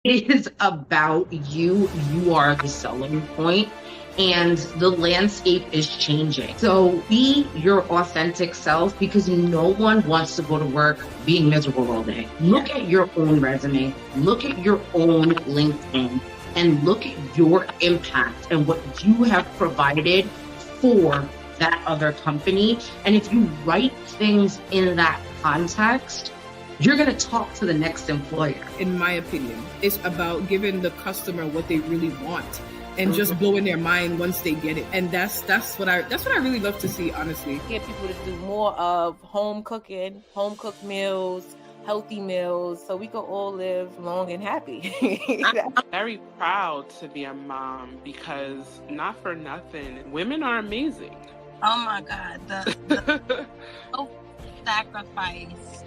It is about you. You are the selling point, and the landscape is changing. So be your authentic self, because no one wants to go to work being miserable all day. Look at your own resume, look at your own LinkedIn, and look at your impact and what you have provided for that other company. And if you write things in that context, you're going to talk to the next employer. In my opinion, it's about giving the customer what they really want and just blowing their mind once they get it. And that's what I really love to see, honestly. Get people to do more of home cooking, home cooked meals, healthy meals, so we can all live long and happy. I'm very proud to be a mom, because not for nothing, women are amazing. Oh my God, the sacrifice.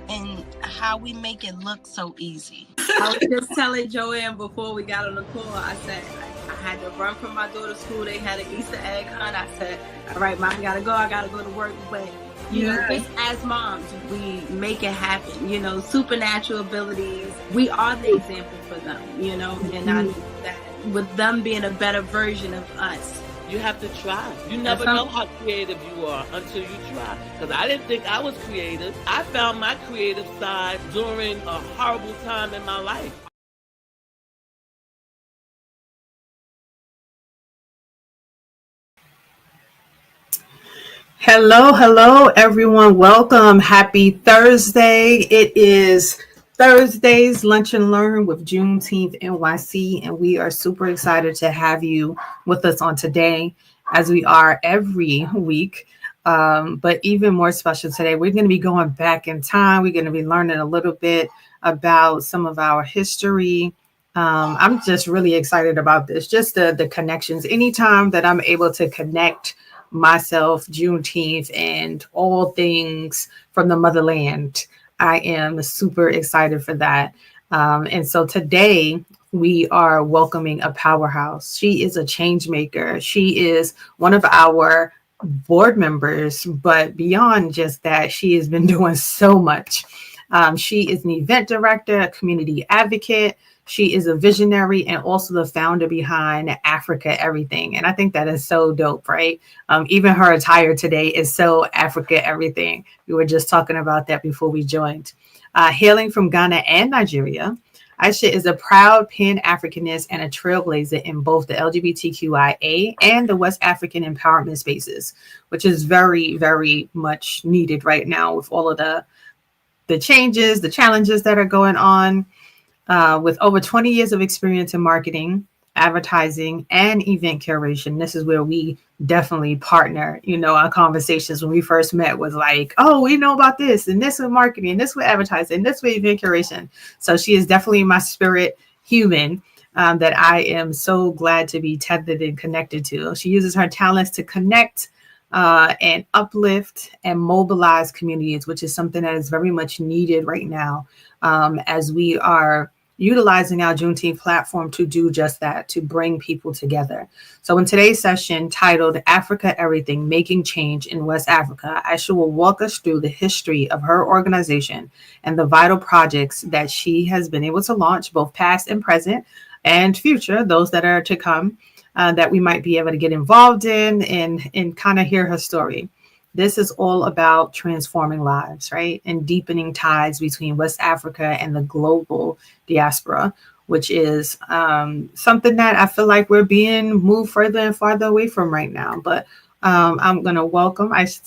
And how we make it look so easy. I was just telling Joanne before we got on the call, I said, I had to run from my daughter's school. They had an Easter egg hunt. I said, all right, Mom, I gotta go to work. But, you know, just as moms, we make it happen, you know, supernatural abilities. We are the example for them, you know, and I know that with them being a better version of us. You have to try. You never know how creative you are until you try. Because I didn't think I was creative. I found my creative side during a horrible time in my life. Hello, everyone. Welcome. Happy Thursday. It is Thursday's Lunch and Learn with Juneteenth NYC, and we are super excited to have you with us on today, as we are every week. But even more special today, we're going to be going back in time. We're going to be learning a little bit about some of our history. I'm just really excited about this, just the connections. Anytime that I'm able to connect myself, Juneteenth, and all things from the motherland, I am super excited for that. And so today we are welcoming a powerhouse. She is a change maker. She is one of our board members, but beyond just that, she has been doing so much. She is an event director, a community advocate. She is a visionary and also the founder behind Africa Everything. And I think that is so dope, right? Even her attire today is so Africa Everything. We were just talking about that before we joined. Hailing from Ghana and Nigeria, Aisha is a proud Pan-Africanist and a trailblazer in both the LGBTQIA and the West African empowerment spaces, which is very, very much needed right now with all of the changes, the challenges that are going on. With over 20 years of experience in marketing, advertising, and event curation, this is where we definitely partner. You know, our conversations when we first met was like, oh, we know about this, and this with marketing, and this with advertising, and this with event curation. So she is definitely my spirit human that I am so glad to be tethered and connected to. She uses her talents to connect and uplift and mobilize communities, which is something that is very much needed right now as we are utilizing our Juneteenth platform to do just that, to bring people together. So in today's session titled Africa Everything, Making Change in West Africa, Aisha will walk us through the history of her organization and the vital projects that she has been able to launch, both past and present and future, those that are to come, that we might be able to get involved in and kind of hear her story. This is all about transforming lives, right? And deepening ties between West Africa and the global diaspora, which is something that I feel like we're being moved further and farther away from right now. But I'm going to welcome Aisha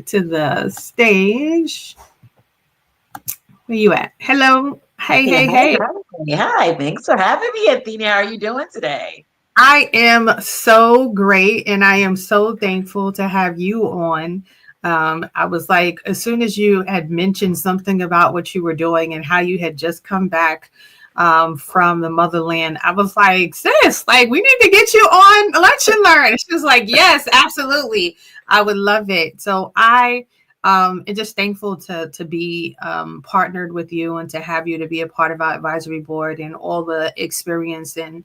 to the stage. Where you at? Hello. Hey. Hi, thanks for having me, Athenia. How are you doing today? I am so great, and I am so thankful to have you on. I was like, as soon as you had mentioned something about what you were doing and how you had just come back from the motherland, I was like, sis, like, we need to get you on Lunch and Learn. And she was like, yes, absolutely. I would love it. So I am just thankful to be partnered with you and to have you to be a part of our advisory board and all the experience and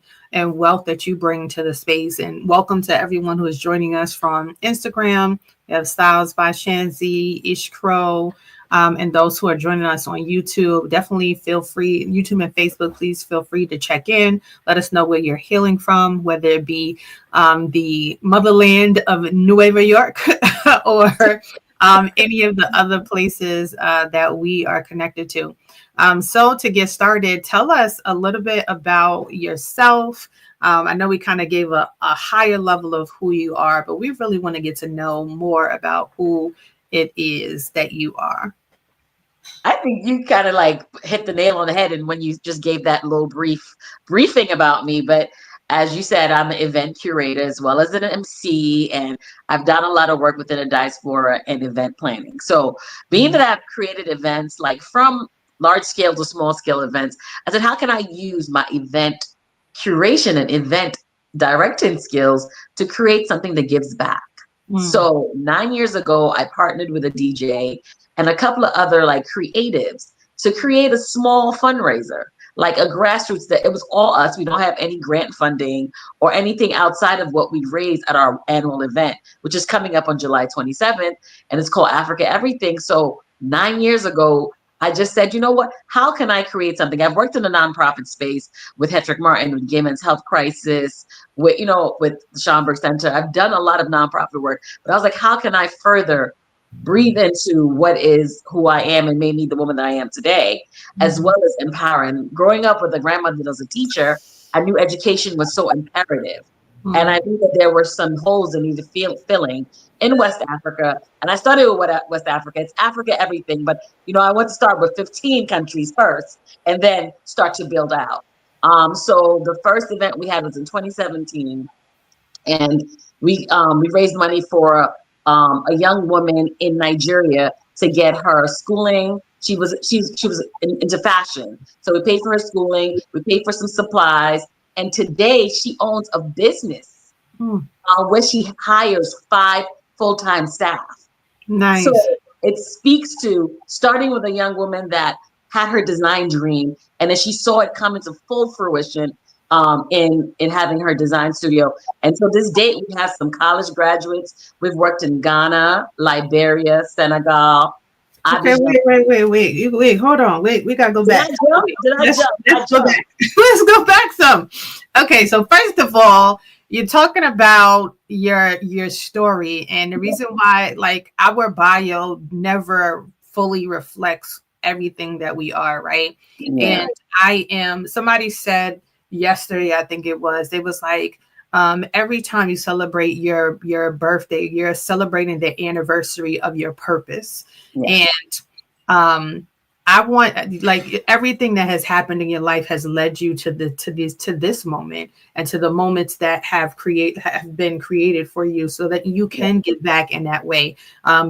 wealth that you bring to the space. And welcome to everyone who is joining us from Instagram. We have Styles by Shanzi, Ish Crow, And those who are joining us on YouTube, definitely feel free, YouTube and Facebook, please feel free to check in. Let us know where you're hailing from, whether it be the motherland of Nueva York or any of the other places that we are connected to. So to get started, tell us a little bit about yourself. I know we kind of gave a higher level of who you are, but we really want to get to know more about who it is that you are. I think you kind of like hit the nail on the head, and when you just gave that little briefing about me. But as you said, I'm an event curator as well as an MC, and I've done a lot of work within a diaspora and event planning. So being that I've created events like from large scale to small scale events, I said, how can I use my event curation and event directing skills to create something that gives back? So 9 years ago, I partnered with a DJ and a couple of other like creatives to create a small fundraiser, like a grassroots, that it was all us. We don't have any grant funding or anything outside of what we raise at our annual event, which is coming up on July 27th. And it's called Africa Everything. So 9 years ago, I just said, you know what, how can I create something? I've worked in the nonprofit space with Hedrick Martin, with Gay Men's Health Crisis, with, with the Schomburg Center. I've done a lot of nonprofit work, but I was like, how can I further breathe into what is who I am and made me the woman that I am today, as well as empowering. Growing up with a grandmother that was a teacher, I knew education was so imperative. And I knew that there were some holes that needed filling in West Africa. And I started with West Africa. It's Africa everything. But, I want to start with 15 countries first and then start to build out. So the first event we had was in 2017. And we raised money for a young woman in Nigeria to get her schooling. She was into fashion. So we paid for her schooling. We paid for some supplies. And today she owns a business where she hires 5 full-time staff. Nice. So it speaks to starting with a young woman that had her design dream, and then she saw it come into full fruition in having her design studio. And so this date, we have some college graduates. We've worked in Ghana, Liberia, Senegal. Okay, wait, hold on. We gotta go back. Let's go back. Let's go back some. Okay, so first of all, you're talking about your story, and the reason why, like, our bio never fully reflects everything that we are, right? Yeah. And somebody said yesterday, I think it was like, every time you celebrate your birthday, you're celebrating the anniversary of your purpose. Yeah. And I want, like, everything that has happened in your life has led you to this moment and to the moments that have been created for you, so that you can give back in that way.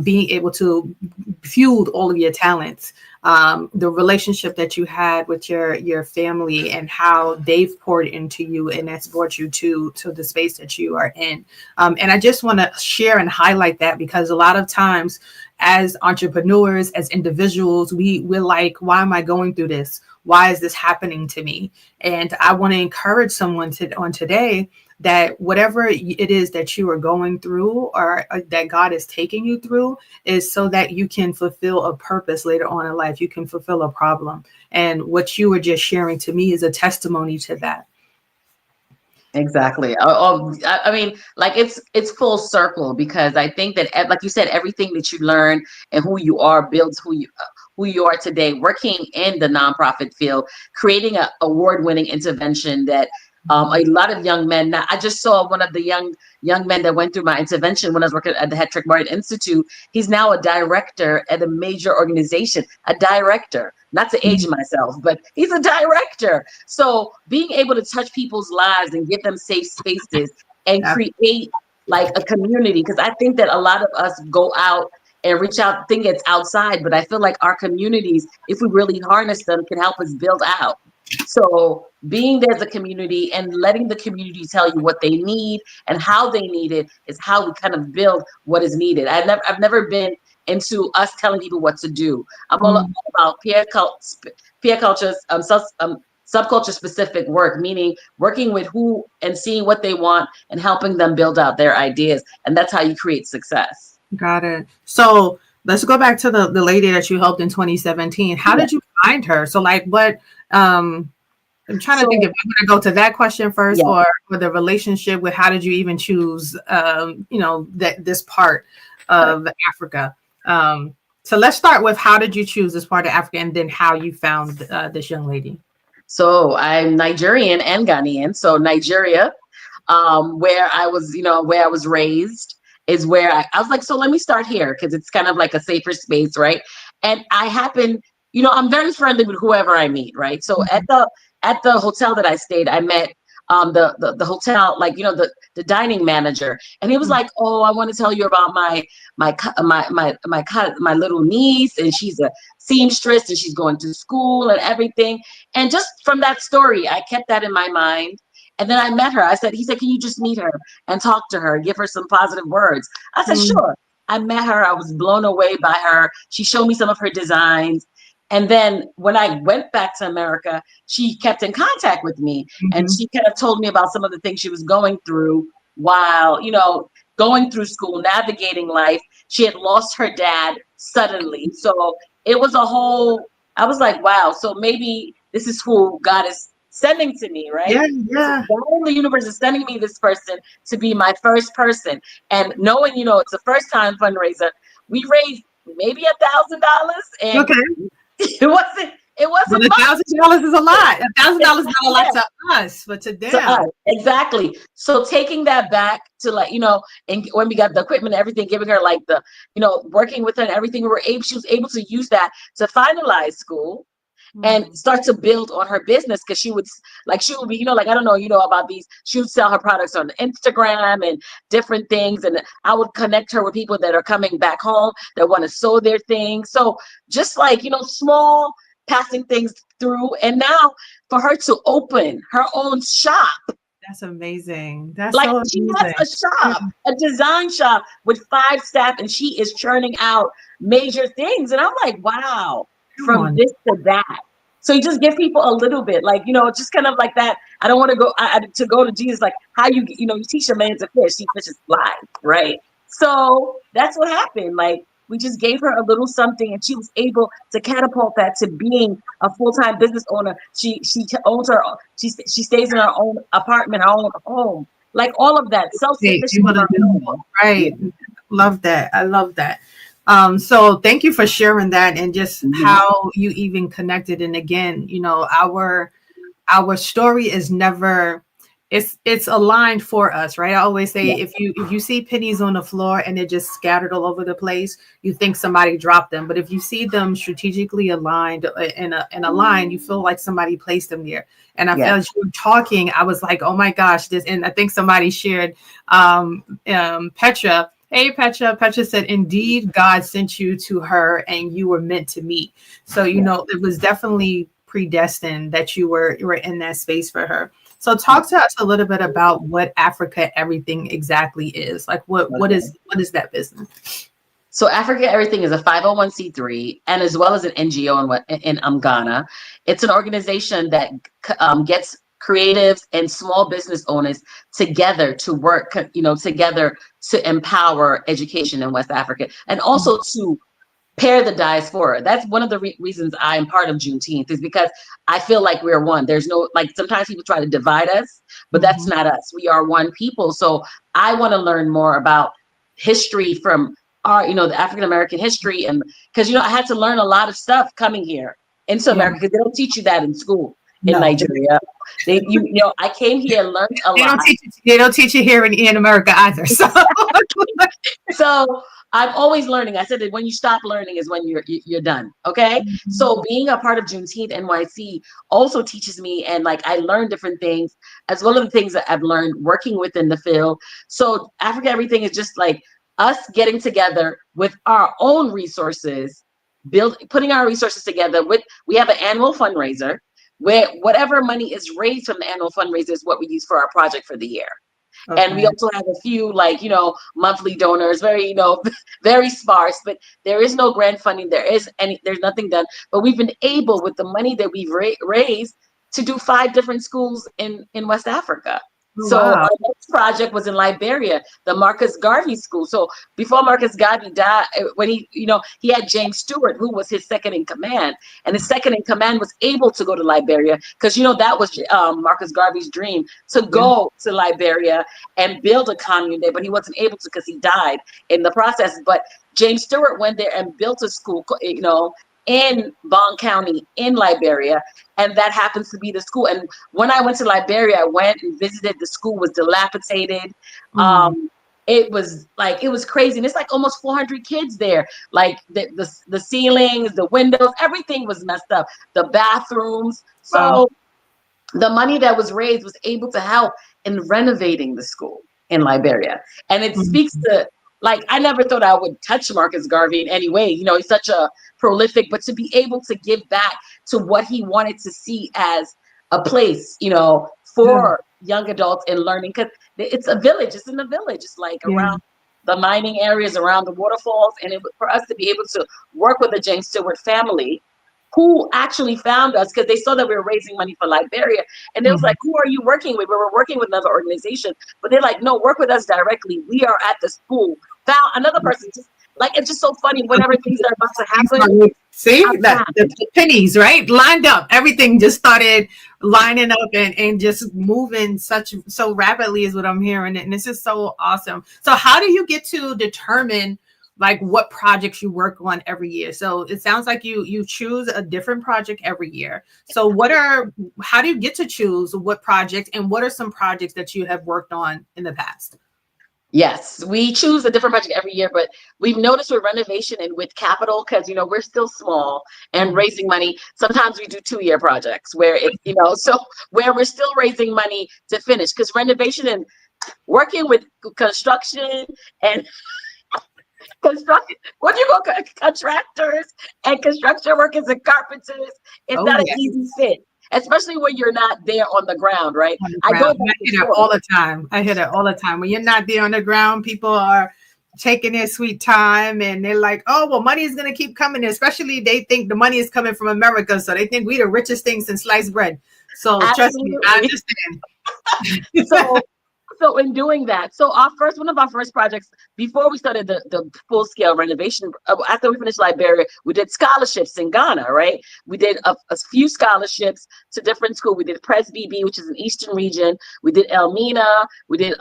Being able to fuel all of your talents, the relationship that you had with your family and how they've poured into you, and that's brought you to the space that you are in. And I just want to share and highlight that, because a lot of times as entrepreneurs, as individuals, we're like, why am I going through this? Why is this happening to me? And I want to encourage someone on today that whatever it is that you are going through, or that God is taking you through, is so that you can fulfill a purpose later on in life. You can fulfill a problem. And what you were just sharing to me is a testimony to that. Exactly. I mean, like, it's full circle, because I think that, like you said, everything that you learn and who you are builds who you are today. Working in the nonprofit field, creating an award-winning intervention that a lot of young men. Now, I just saw one of the young men that went through my intervention when I was working at the Hedrick Martin Institute. He's now a director at a major organization. A director. Not to age myself, but he's a director. So being able to touch people's lives and give them safe spaces and create like a community, because I think that a lot of us go out and reach out, think it's outside, but I feel like our communities, if we really harness them, can help us build out. So being there as a community and letting the community tell you what they need and how they need it is how we kind of build what is needed. I've never been into us telling people what to do. I'm all about peer culture, subculture specific work, meaning working with who and seeing what they want and helping them build out their ideas. And that's how you create success. Got it. So let's go back to the lady that you helped in 2017. How did you find her? So like what, I'm trying to think if I'm going to go to that question first, or the relationship with how did you even choose, that this part of Africa. So let's start with how did you choose this part of Africa, and then how you found this young lady. So I'm Nigerian and Ghanaian. So Nigeria, where I was, where I was raised, is where I was like, so let me start here because it's kind of like a safer space, right? And I happen, I'm very friendly with whoever I meet, right? So at the hotel that I stayed, I met the hotel, like, the dining manager, and he was like, oh, I want to tell you about my little niece, and she's a seamstress and she's going to school and everything. And just from that story, I kept that in my mind. And then I met her. He said, can you just meet her and talk to her, give her some positive words? I said, sure. I met her. I was blown away by her. She showed me some of her designs. And then when I went back to America, she kept in contact with me, and she kind of told me about some of the things she was going through while, going through school, navigating life. She had lost her dad suddenly. So it was I was like, wow, so maybe this is who God is sending to me, right? Yeah. So the universe is sending me this person to be my first person. And knowing, it's a first time fundraiser, we raised maybe $1,000, and it wasn't $1,000 is a lot. $1,000 is not a lot to us, but to them. Exactly. So taking that back to, like, and when we got the equipment and everything, giving her like the, working with her and everything, she was able to use that to finalize school and start to build on her business, because she would be, like, I don't know, about these, she would sell her products on Instagram and different things, and I would connect her with people that are coming back home that want to sew their things. So just like, small passing things through, and now for her to open her own shop. That's amazing. That's like, so she amazing. has a shop, a design shop with 5 staff, and she is churning out major things. And I'm like, wow, from this to that. So you just give people a little bit, like, just kind of like that. I don't want to go to go to Jesus, like how you teach a man to fish, he fishes fly, right? So that's what happened. Like, we just gave her a little something, and she was able to catapult that to being a full-time business owner. She owns her, she stays in her own apartment, her own home, like all of that. Self-sufficient. Right. Love that. I love that. So thank you for sharing that, and just how you even connected. And again, our story is never, it's aligned for us, right? I always say, if you see pennies on the floor and they're just scattered all over the place, you think somebody dropped them. But if you see them strategically aligned in a line, you feel like somebody placed them there. And I felt as you were talking, I was like, oh my gosh, this. And I think somebody shared Petra. Hey, Petra. Petra said, indeed, God sent you to her and you were meant to meet. So, it was definitely predestined that you were in that space for her. So talk to us a little bit about what Africa Everything exactly is. Like, what is that business? So Africa Everything is a 501c3, and as well as an NGO in Ghana. It's an organization that gets creatives and small business owners together to work, together to empower education in West Africa, and also to pair the diaspora. That's one of the reasons I am part of Juneteenth, is because I feel like we're one. There's no, like, sometimes people try to divide us, but that's not us. We are one people. So I want to learn more about history from our, the African-American history. And because, I had to learn a lot of stuff coming here into America, because they don't teach you that in school in Nigeria. I came here and learned a lot. They don't teach you here in America either. So, so I'm always learning. I said that when you stop learning is when you're done. Okay. So being a part of Juneteenth NYC also teaches me, and like, I learn different things, as well as the things that I've learned working within the field. So Africa Everything is just like us getting together with our own resources, putting our resources together we have an annual fundraiser where whatever money is raised from the annual fundraiser is what we use for our project for the year. Okay. And we also have a few, like, monthly donors, very, very sparse, but there is no grant funding. There's nothing done, but we've been able, with the money that we've raised, to do 5 different schools in West Africa. Oh, So wow. our next project was in Liberia, the Marcus Garvey School. So before Marcus Garvey died, when he had James Stewart, who was his second in command, and his second in command was able to go to Liberia because that was Marcus Garvey's dream to go to Liberia and build a commune there, but he wasn't able to because he died in the process. But James Stewart went there and built a school, in Bong County in Liberia, and that happens to be the school. And when I went to Liberia, I went and visited. The school was dilapidated. It was crazy, and it's like almost 400 kids there. Like the ceilings, the windows, everything was messed up. The bathrooms. So the money that was raised was able to help in renovating the school in Liberia, and it speaks to. Like, I never thought I would touch Marcus Garvey in any way. He's such a prolific, but to be able to give back to what he wanted to see as a place, for young adults and learning, because it's a village. It's in the village. It's like around the mining areas, around the waterfalls. And for us to be able to work with the James Stewart family, who actually found us because they saw that we were raising money for Liberia. And they was like, who are you working with? We were working with another organization, but they're like, no, work with us directly. We are at the school. Found another person. It's just so funny whenever things are about to happen. See, the pennies, right? Lined up. Everything just started lining up and just moving so rapidly is what I'm hearing. And this is so awesome. So how do you get to determine like what projects you work on every year? So it sounds like you choose a different project every year. So how do you get to choose what project, and what are some projects that you have worked on in the past? Yes, we choose a different project every year, but we've noticed with renovation and with capital, because we're still small and raising money. Sometimes we do 2-year projects where where we're still raising money to finish, because renovation and working with construction and contractors and construction workers and carpenters, it's not an easy fit, especially when you're not there on the ground, right? I hear it all the time. When you're not there on the ground, people are taking their sweet time, and they're like, oh, well, money is going to keep coming, especially they think the money is coming from America, so they think we the richest thing since sliced bread. So trust me, I understand. So in doing that, one of our first projects before we started the full scale renovation, after we finished Liberia, we did scholarships in Ghana, right? We did a few scholarships to different schools. We did Pres BB, which is an Eastern region. We did Elmina. We did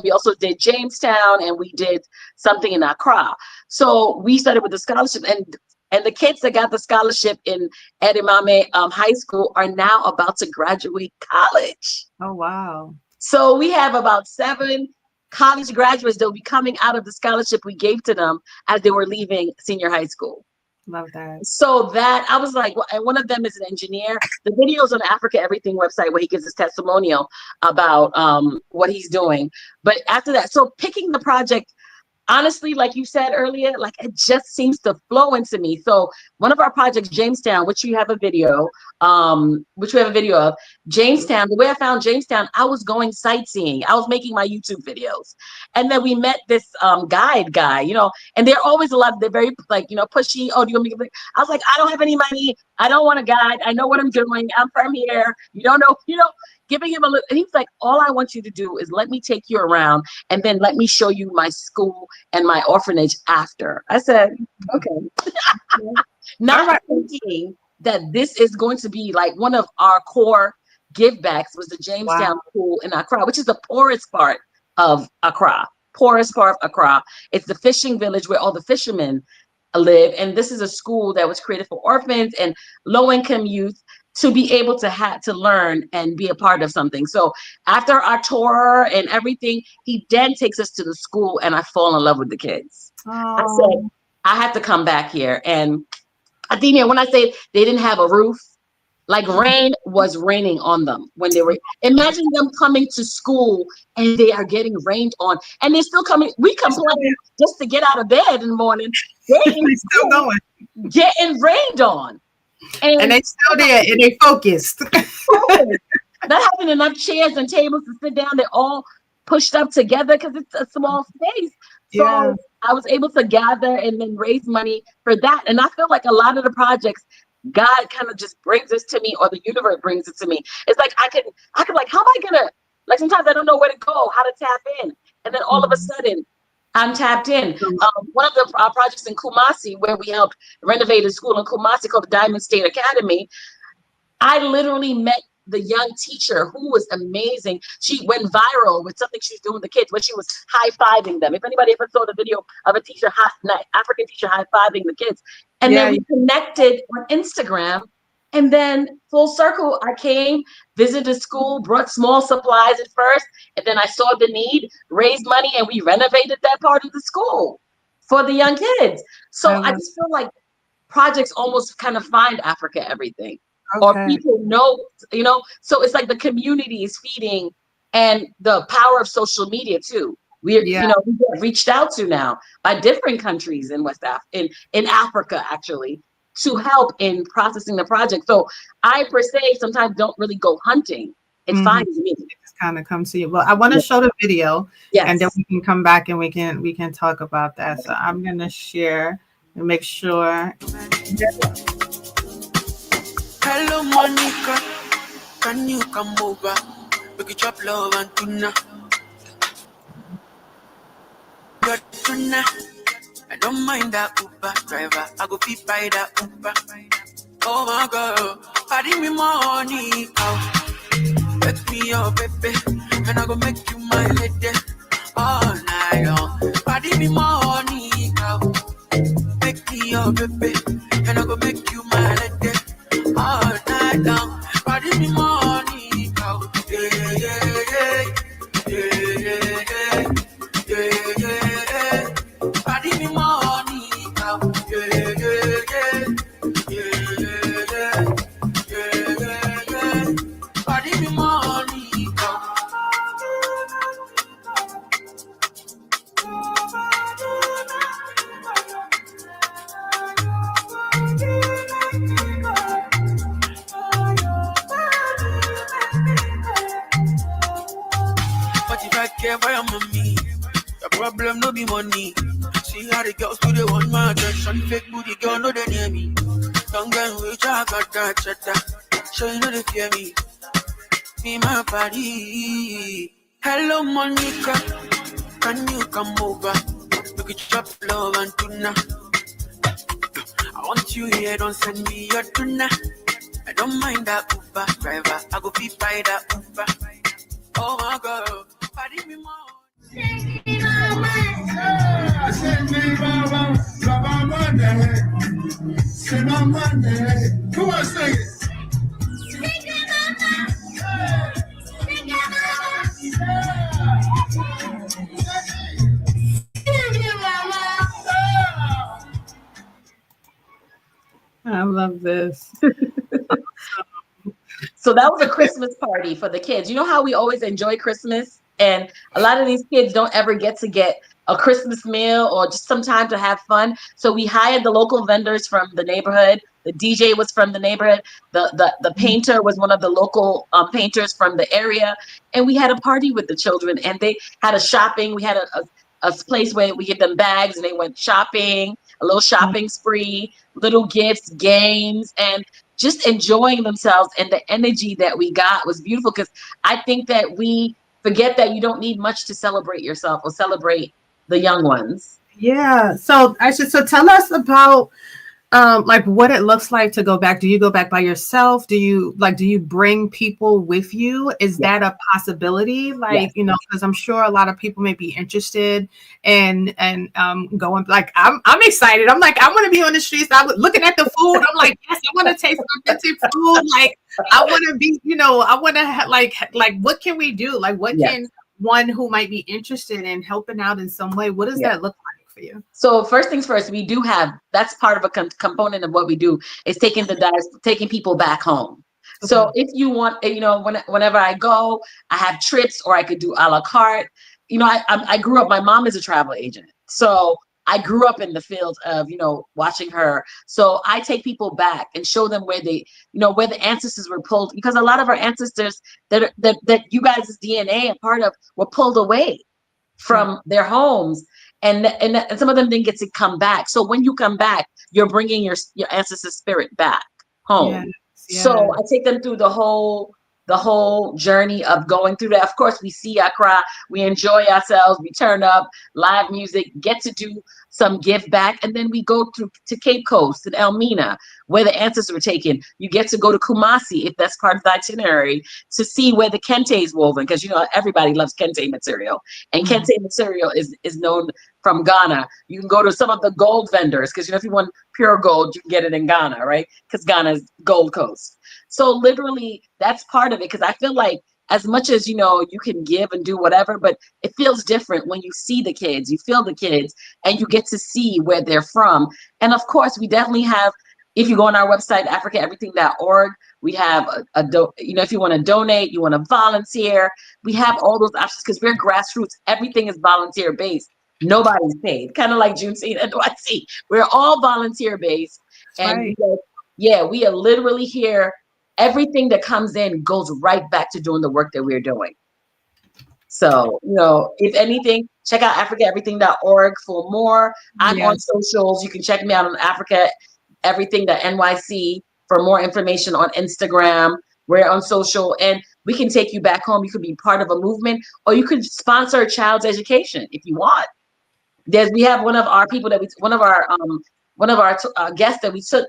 we also did Jamestown, and we did something in Accra. So we started with the scholarship, and the kids that got the scholarship in Edimame High School are now about to graduate college. Oh, wow. So we have about 7 college graduates that will be coming out of the scholarship we gave to them as they were leaving senior high school. Love that. So that I was like, and one of them is an engineer. The video's on the Africa Everything website where he gives his testimonial about what he's doing. But after that, so picking the project, honestly, like you said earlier, like it just seems to flow into me. So one of our projects, Jamestown, which we have a video of, Jamestown. The way I found Jamestown, I was going sightseeing. I was making my YouTube videos, and then we met this guide guy, and they're always they're very pushy. Oh, do you want me to? I was like, I don't have any money. I don't want a guide. I know what I'm doing. I'm from here. You don't know, giving him a little, and he's like, all I want you to do is let me take you around, and then let me show you my school and my orphanage after. I said, okay. Not thinking that this is going to be like one of our core give backs was the Jamestown School in Accra, which is the poorest part of Accra. It's the fishing village where all the fishermen live. And this is a school that was created for orphans and low-income youth to be able to learn and be a part of something. So after our tour and everything, he then takes us to the school, and I fall in love with the kids. I said, I have to come back here. And Athenia, when I say they didn't have a roof, like rain was raining on them when they were, imagine them coming to school and they are getting rained on, and they're still coming. We complain just to get out of bed in the morning. They're still going. Getting rained on. And they still there, and they focused. Not having enough chairs and tables to sit down. They're all pushed up together because it's a small space. So I was able to gather and then raise money for that. And I feel like a lot of the projects, God kind of just brings this to me, or the universe brings it to me. It's like I could like, how am I gonna Like sometimes I don't know where to go, how to tap in. And then all of a sudden, I'm tapped in. One of the projects in Kumasi where we helped renovate a school in Kumasi called the Diamond State Academy, I literally met the young teacher who was amazing. She went viral with something she was doing with the kids when she was high-fiving them. If anybody ever saw the video of a teacher, African teacher high-fiving the kids. And then we connected on Instagram. And then full circle, I came, visited school, brought small supplies at first. And then I saw the need, raised money, and we renovated that part of the school for the young kids. So I just feel like projects almost kind of find Africa everything. Or people know, so it's like the community is feeding, and the power of social media too. We get reached out to now by different countries in in Africa actually, to help in processing the project. So I per se sometimes don't really go hunting. It finds me. It just kind of comes to you. Well, I want to show the video, and then we can come back and we can talk about that. So I'm gonna share and make sure. Hello, Monica. Can you come over? We can chop love and tuna. But tuna, I don't mind that Uber driver. I go be by that Uber. Oh my God, pardon me money. Let me your baby, and I go make you my lady all night long. Pardon me money. Make me your baby, and I go make you my lady all night long. Pardon me money, Pardon me money, Pardon me money, But if I care for your mommy, your problem no be money. See how the girls do they want my attention. Fake booty girl no they near me. Don't get rich, I got that cheddar. So you know they fear me. Me my body. Hello Monica, can you come over? We could chop love and tuna. I want you here, don't send me your tuna. I don't mind that Uber driver. I go be by that Uber. Oh my God, pardon me more. Come on, sing it. I love this. So that was a Christmas party for the kids. You know how we always enjoy Christmas? And a lot of these kids don't ever get a Christmas meal or just some time to have fun. So we hired the local vendors from the neighborhood. The DJ was from the neighborhood. The painter was one of the local painters from the area. And we had a party with the children, and they had a shopping. We had a place where we give them bags and they went shopping, a little shopping spree, little gifts, games, and just enjoying themselves. And the energy that we got was beautiful, because I think that we forget that you don't need much to celebrate yourself or celebrate the young ones. Yeah. So Aisha, tell us about like what it looks like to go back. Do you go back by yourself? Do you bring people with you? Is that a possibility? Like, because I'm sure a lot of people may be interested in going. Like, I'm excited. I'm like, I want to be on the streets. I was looking at the food. I'm like, yes, I want to taste authentic food. Like, I want to be, I want to like, what can we do? Like, what can one who might be interested in helping out in some way, what does that look like for you? So first things first, we do have, that's part of a component of what we do, is taking people back home. Okay. So if you want, whenever I go, I have trips, or I could do a la carte. I grew up, my mom is a travel agent. So I grew up in the field of, watching her. So I take people back and show them where where the ancestors were pulled, because a lot of our ancestors that you guys' DNA a part of were pulled away from their homes. And some of them didn't get to come back. So when you come back, you're bringing your ancestors' spirit back home. Yes. So I take them through the whole the whole journey of going through that. Of course, we see Accra, we enjoy ourselves, we turn up, live music, get to do some give back, and then we go to Cape Coast and Elmina, where the ancestors were taken. You get to go to Kumasi, if that's part of the itinerary, to see where the kente is woven, because everybody loves kente material, and kente material is known from Ghana. You can go to some of the gold vendors, because if you want pure gold, you can get it in Ghana, right? Because Ghana is Gold Coast. So literally, that's part of it, because I feel like as much as, you can give and do whatever, but it feels different when you see the kids, you feel the kids, and you get to see where they're from. And of course, we definitely have, if you go on our website, africaeverything.org, we have if you want to donate, you want to volunteer, we have all those options, because we're grassroots. Everything is volunteer based. Nobody's paid. Kind of like Juneteenth NY. We're all volunteer based. And we are literally here. Everything that comes in goes right back to doing the work that we're doing. So, if anything, check out africaeverything.org for more. I'm on socials. You can check me out on africaeverything.nyc for more information on Instagram. We're on social, and we can take you back home. You could be part of a movement, or you could sponsor a child's education if you want. We have one of our guests that we took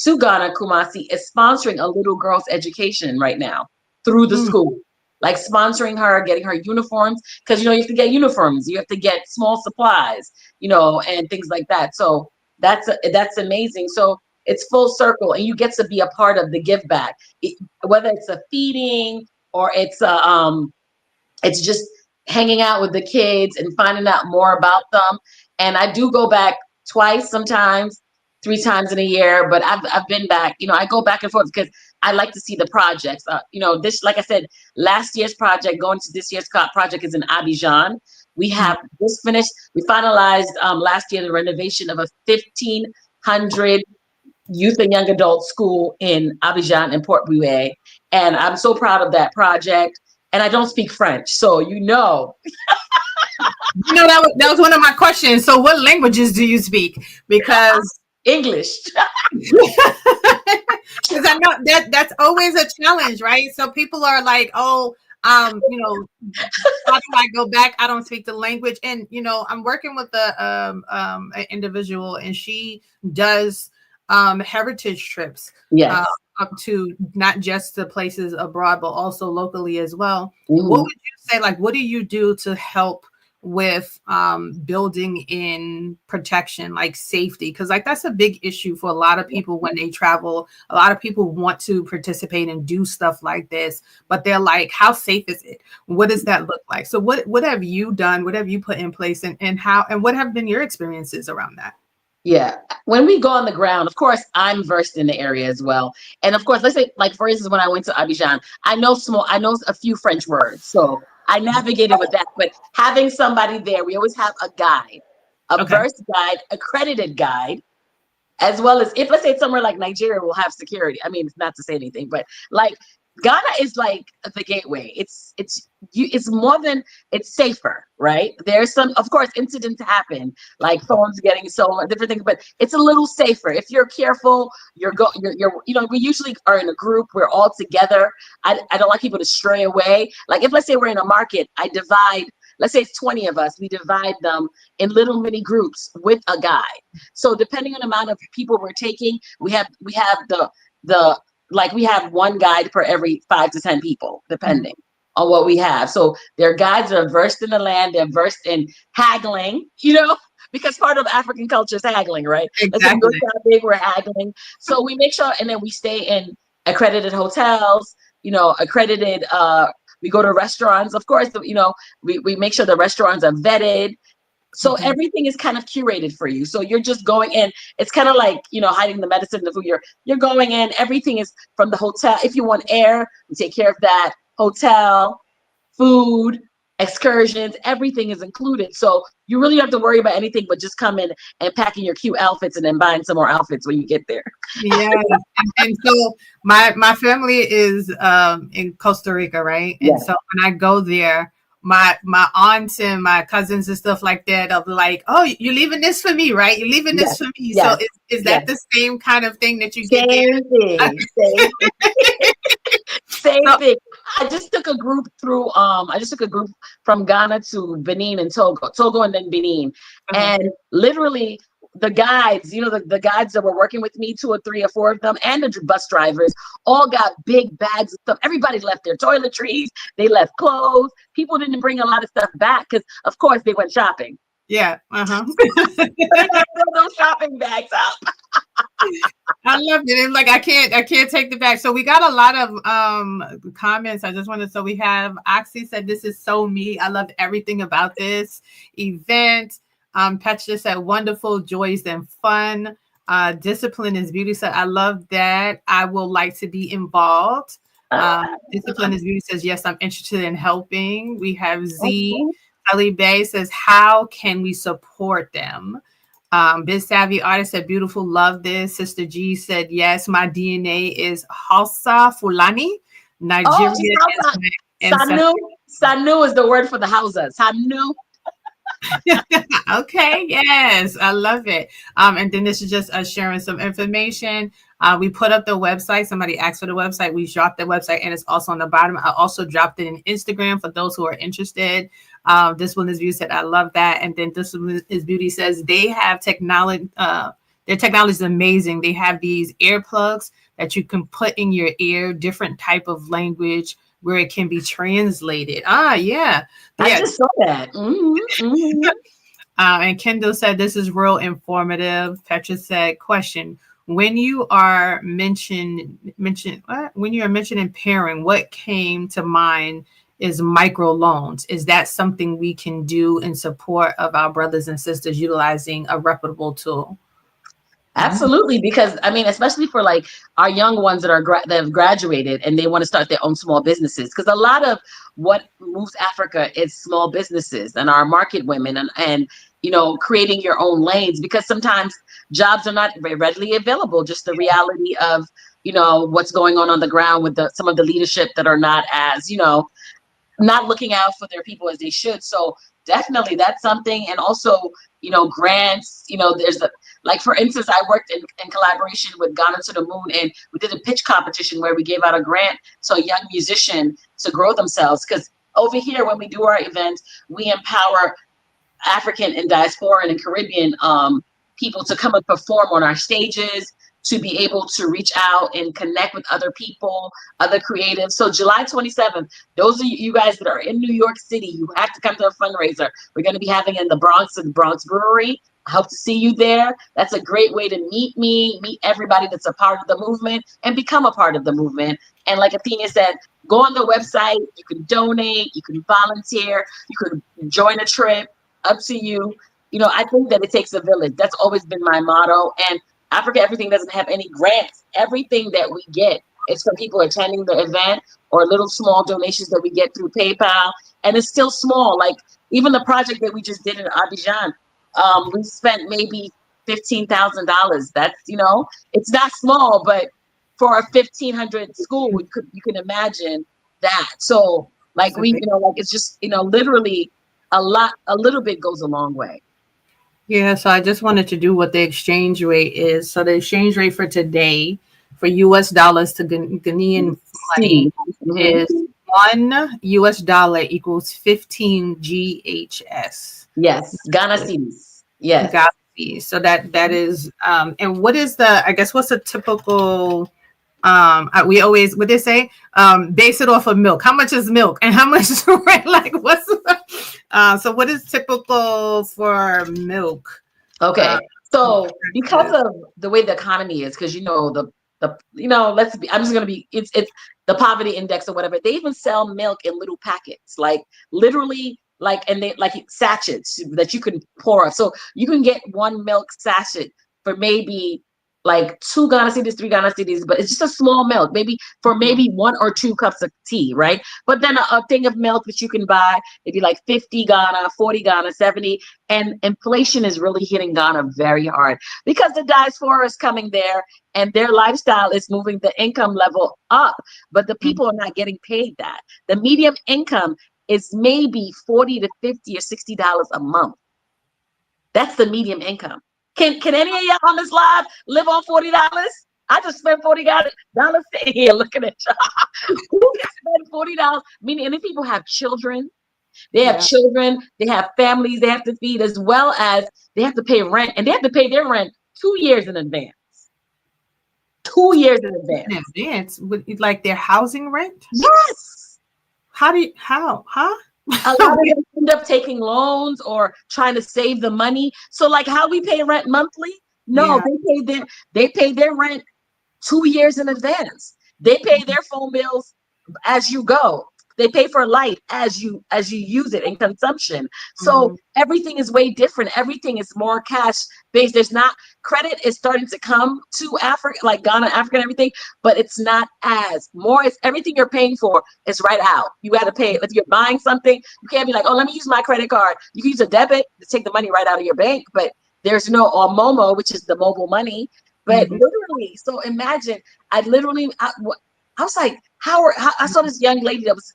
to Ghana, Kumasi, is sponsoring a little girl's education right now through the school, like sponsoring her, getting her uniforms, because you have to get uniforms, you have to get small supplies, and things like that. So that's amazing. So it's full circle, and you get to be a part of the give back, whether it's a feeding or it's just hanging out with the kids and finding out more about them. And I do go back twice, sometimes 3 times in a year, but I've been back. I go back and forth because I like to see the projects. This, like I said, last year's project going to this year's project is in Abidjan. We have just finished. We finalized last year the renovation of a 1,500 youth and young adult school in Abidjan and Port Bouet, and I'm so proud of that project. And I don't speak French, so that was one of my questions. So what languages do you speak? Because English. Because I know that's always a challenge, right? So people are like, how do I go back? I don't speak the language. And I'm working with an individual, and she does heritage trips. Yes. Up to not just the places abroad, but also locally as well. What would you say, what do you do to help with building in protection, like safety? Because that's a big issue for a lot of people when they travel. A lot of people want to participate and do stuff like this, but they're like, how safe is it? What does that look like? So what have you done? What have you put in place, and what have been your experiences around that? Yeah. When we go on the ground, of course, I'm versed in the area as well. And of course, let's say, for instance, when I went to Abidjan, I know a few French words. So I navigated with that. But having somebody there, we always have a guide, versed guide, accredited guide, as well as, if let's say somewhere like Nigeria will have security. I mean, it's not to say anything, but Ghana is like the gateway. It's more than, it's safer, right? There's some, of course, incidents happen, like phones getting stolen, different things, but it's a little safer. If you're careful, we usually are in a group, we're all together. I don't like people to stray away. Like if let's say we're in a market, I divide, let's say it's 20 of us, we divide them in little mini groups with a guide. So depending on the amount of people we're taking, we have we have one guide per every 5 to 10 people, depending on what we have. So their guides are versed in the land, they're versed in haggling, because part of African culture is haggling, right? Exactly. Let's say how big we're haggling. So we make sure, and then we stay in accredited hotels, accredited, we go to restaurants. Of course, we make sure the restaurants are vetted. So everything is kind of curated for you. So you're just going in. It's kind of like, hiding the medicine, the food. You're going in. Everything is from the hotel. If you want air, we take care of that. Hotel, food, excursions, everything is included. So you really don't have to worry about anything but just come in and packing your cute outfits and then buying some more outfits when you get there. Yeah. and so my family is in Costa Rica, right? And so when I go there, my aunts and my cousins and stuff like that, they'll be like, oh, you're leaving this for me, right? You're leaving this for me. So is that the same kind of thing that you get there? Same thing. same thing. I just took a group through. I just took a group from Ghana to Benin and Togo and then Benin, and literally the guides, you know, the guides that were working with me, 2 or 3 or 4 of them, and the bus drivers, all got big bags of stuff. Everybody left their toiletries. They left clothes. People didn't bring a lot of stuff back because, of course, they went shopping. Yeah. They got those shopping bags up. I love it. It's like I can't take the bag. So we got a lot of comments. I just wanted, so we have Oxy said, this is so me. I love everything about this event. Petra said, wonderful, joys and fun. Discipline is beauty said, I love that. I will like to be involved. Discipline is beauty says, yes, I'm interested in helping. We have Z. Ellie Bay says, how can we support them? Biz Savvy Artist said, beautiful, love this. Sister G said, yes, my DNA is Hausa Fulani, Nigeria. Sanu is the word for the Hausas. Sanu. Okay, yes, I love it. And then this is just us sharing some information. We put up the website. Somebody asked for the website. We dropped the website, and it's also on the bottom. I also dropped it in Instagram for those who are interested. This one is Beauty said, I love that. And then this one is Beauty says, they have technology. Their technology is amazing. They have these earplugs that you can put in your ear, different type of language where it can be translated. Yeah. I just saw that. And Kendall said, this is real informative. Petra said, question, when you are mentioning pairing, what came to mind is microloans. Is that something we can do in support of our brothers and sisters utilizing a reputable tool? Absolutely, because I mean, especially for like our young ones that have graduated and they want to start their own small businesses, because a lot of what moves Africa is small businesses and our market women and you know, creating your own lanes, because sometimes jobs are not very readily available. Just the reality of, you know, what's going on the ground with some of the leadership that are not as, you know, not looking out for their people as they should. So definitely that's something. And also, you know, grants, you know, like for instance, I worked in collaboration with Ghana to the Moon, and we did a pitch competition where we gave out a grant to a young musician to grow themselves. Because over here, when we do our events, we empower African and diasporic and Caribbean people to come and perform on our stages, to be able to reach out and connect with other people, other creatives. So July 27th, those of you guys that are in New York City, you have to come to a fundraiser. We're going to be having it in the Bronx at the Bronx Brewery. I hope to see you there. That's a great way to meet me, meet everybody that's a part of the movement, and become a part of the movement. And like Athenia said, go on the website. You can donate, you can volunteer, you can join a trip, up to you. You know, I think that it takes a village. That's always been my motto. And Africa Everything doesn't have any grants. Everything that we get is from people attending the event or little small donations that we get through PayPal. And it's still small. Like even the project that we just did in Abidjan, we spent maybe $15,000. That's, you know, it's not small, but for a 1,500 school, you can imagine that. So like we, you know, like it's just, you know, literally a little bit goes a long way. Yeah, so I just wanted to do what the exchange rate is. So the exchange rate for today for US dollars to Ghanaian money is $1 equals 15 GHS. Yes, Ghana cedis. Yes. Ghana cedis. So that is and what is what's a typical we always, what they say, base it off of milk. How much is milk and how much is right? Like what's so what is typical for milk? Okay, so because of the way the economy is, because you know it's the poverty index or whatever. They even sell milk in little packets, like literally, like, and they like sachets that you can pour. So you can get one milk sachet for maybe like 2 Ghana cedis, 3 Ghana cedis, but it's just a small milk, maybe 1 or 2 cups of tea, right? But then a thing of milk that you can buy, it'd be like 50 Ghana, 40 Ghana, 70. And inflation is really hitting Ghana very hard because the diaspora is coming there and their lifestyle is moving the income level up, but the people are not getting paid that. The median income is maybe $40 to $50 or $60 a month. That's the median income. Can any of y'all on this live live on $40? I just spent $40 sitting here looking at y'all. $40. Meaning, and these people have children. They have children. They have families they have to feed, as well as they have to pay rent, and they have to pay their rent 2 years in advance. 2 years in advance. In advance, with like their housing rent. Yes. Huh? A lot of them end up taking loans or trying to save the money. So like how we pay rent monthly? No, they pay their rent 2 years in advance. They pay their phone bills as you go. They pay for light as you use it in consumption. So everything is way different. Everything is more cash based. There's not credit is starting to come to Africa, like Ghana, Africa, and everything, but it's not as more. It's everything you're paying for is right out. You got to pay it. If you're buying something, you can't be like, oh, let me use my credit card. You can use a debit to take the money right out of your bank, but there's no or Momo, which is the mobile money. But literally, so imagine, I was like, how I saw this young lady that was,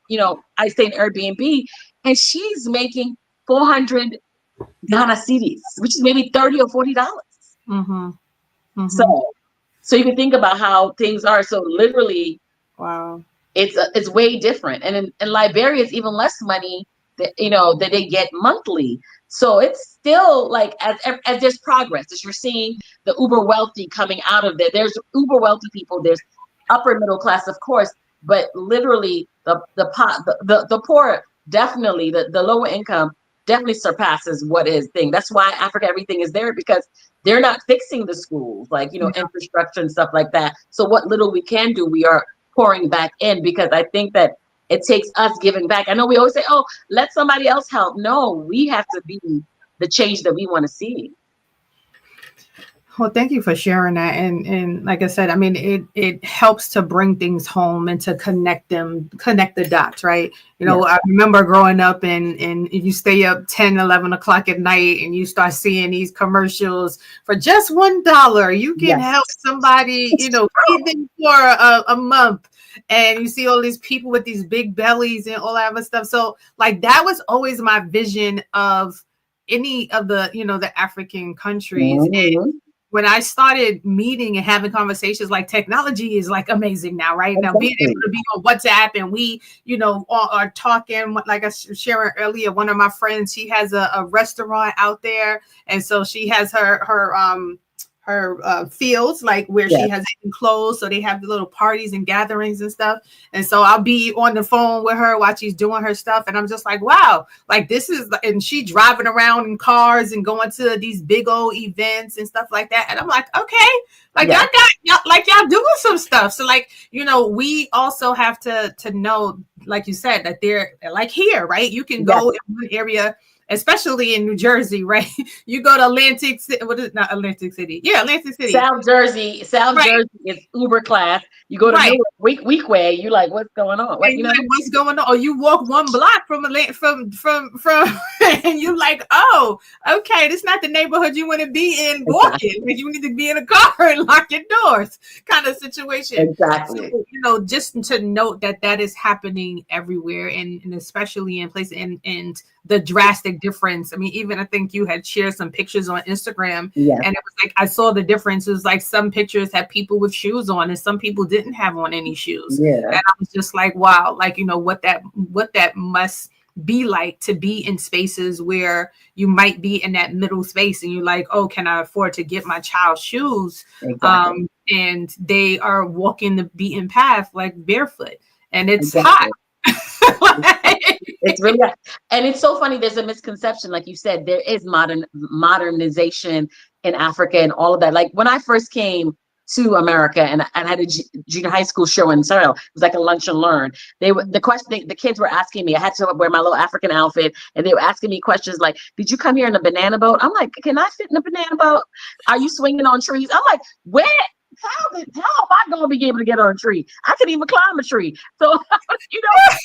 I stay in Airbnb, and she's making 400 Ghana cedis, which is maybe $30 or $40. So you can think about how things are. So literally, wow, it's way different. And in Liberia, it's even less money that that they get monthly. So it's still like as there's progress, as you're seeing the uber wealthy coming out of there. There's uber wealthy people. There's upper middle class, of course, but literally the poor, definitely the lower income definitely surpasses what is thing. That's why Africa Everything is there, because they're not fixing the schools, like infrastructure and stuff like that. So what little we can do, we are pouring back in, because I think that it takes us giving back. I know we always say, oh, let somebody else help. No, we have to be the change that we want to see. Well, thank you for sharing that. And like I said, I mean, it helps to bring things home and to connect the dots, right? I remember growing up and you stay up 10, 11 o'clock at night and you start seeing these commercials for just $1. You can help somebody, even for a month. And you see all these people with these big bellies and all that other stuff. So like, that was always my vision of any of the, the African countries. And when I started meeting and having conversations, like technology is like amazing now, right? Now being able to be on WhatsApp and we, are talking, like I was sharing earlier, one of my friends, she has a restaurant out there. And so she has her fields, like where she has it enclosed, so they have the little parties and gatherings and stuff. And so I'll be on the phone with her while she's doing her stuff, and I'm just like, wow, like this is, and she driving around in cars and going to these big old events and stuff like that. And I'm like, okay, like y'all doing some stuff. So like, we also have to know, like you said, that they're like here, right? You can go in one area, especially in New Jersey, right? You go to Atlantic City. What is not Atlantic City? Yeah, Atlantic City. South Jersey is uber class. You go to Newark, Weekway, you're like, what's going on? Like, what's going on? Or you walk one block from and you're like, oh, okay, this is not the neighborhood you want to be in walking. Like, you need to be in a car and lock your doors, kind of situation. Exactly. So, just to note that is happening everywhere, and especially in places and the drastic difference. I mean, even I think you had shared some pictures on Instagram, and it was like, I saw the difference. It was like some pictures had people with shoes on and some people didn't have on any shoes. And I was just like, wow, like, what that must be like to be in spaces where you might be in that middle space and you're like, oh, can I afford to get my child shoes? And they are walking the beaten path like barefoot, and it's hot. It's really, and it's so funny. There's a misconception, like you said, there is modernization in Africa and all of that. Like when I first came to America and I had a junior high school show in Seattle, it was like a lunch and learn. The kids were asking me, I had to wear my little African outfit, and they were asking me questions like, did you come here in a banana boat? I'm like, can I fit in a banana boat? Are you swinging on trees? I'm like, where? How am I going to be able to get on a tree? I couldn't even climb a tree. So,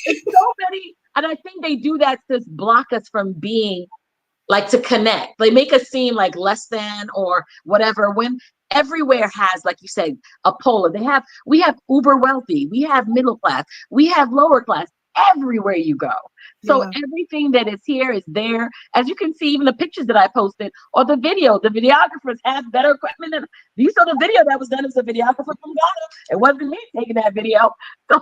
it's so many. And I think they do that to block us from being, like, to connect. They make us seem like less than or whatever, when everywhere has, like you said, a polar. We have uber wealthy. We have middle class. We have lower class everywhere you go. So everything that is here is there. As you can see, even the pictures that I posted or the video, the videographers have better equipment. You saw the video that was done as a videographer from Ghana. It wasn't me taking that video. So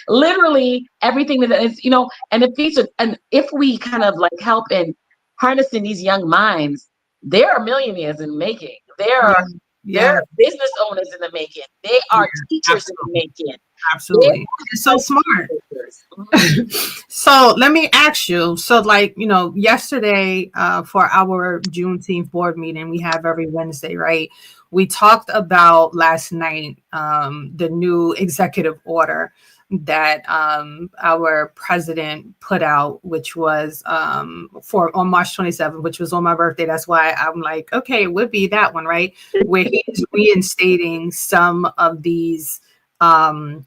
literally everything that is, and if we kind of like help in harnessing these young minds, there are millionaires in the making. There are business owners in the making. They are teachers in the making. Absolutely. It's so smart. So let me ask you, so like, yesterday for our Juneteenth board meeting, we have every Wednesday, right? We talked about last night the new executive order that our president put out, which was on March 27th, which was on my birthday. That's why I'm like, okay, it would be that one, right? Where he's reinstating some of these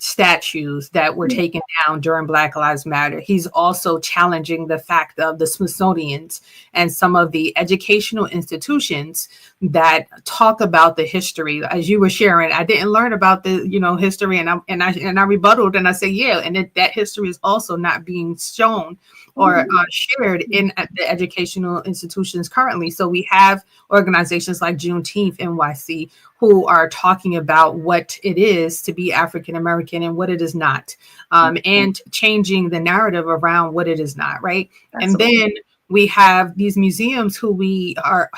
statues that were taken down during Black Lives Matter. He's also challenging the fact of the Smithsonian's and some of the educational institutions that talk about the history. As you were sharing, I didn't learn about the history, and I rebutted and I said, and that history is also not being shown or shared in the educational institutions currently. So we have organizations like Juneteenth NYC who are talking about what it is to be African American and what it is not, and changing the narrative around what it is not, right? Absolutely. And then we have these museums who we are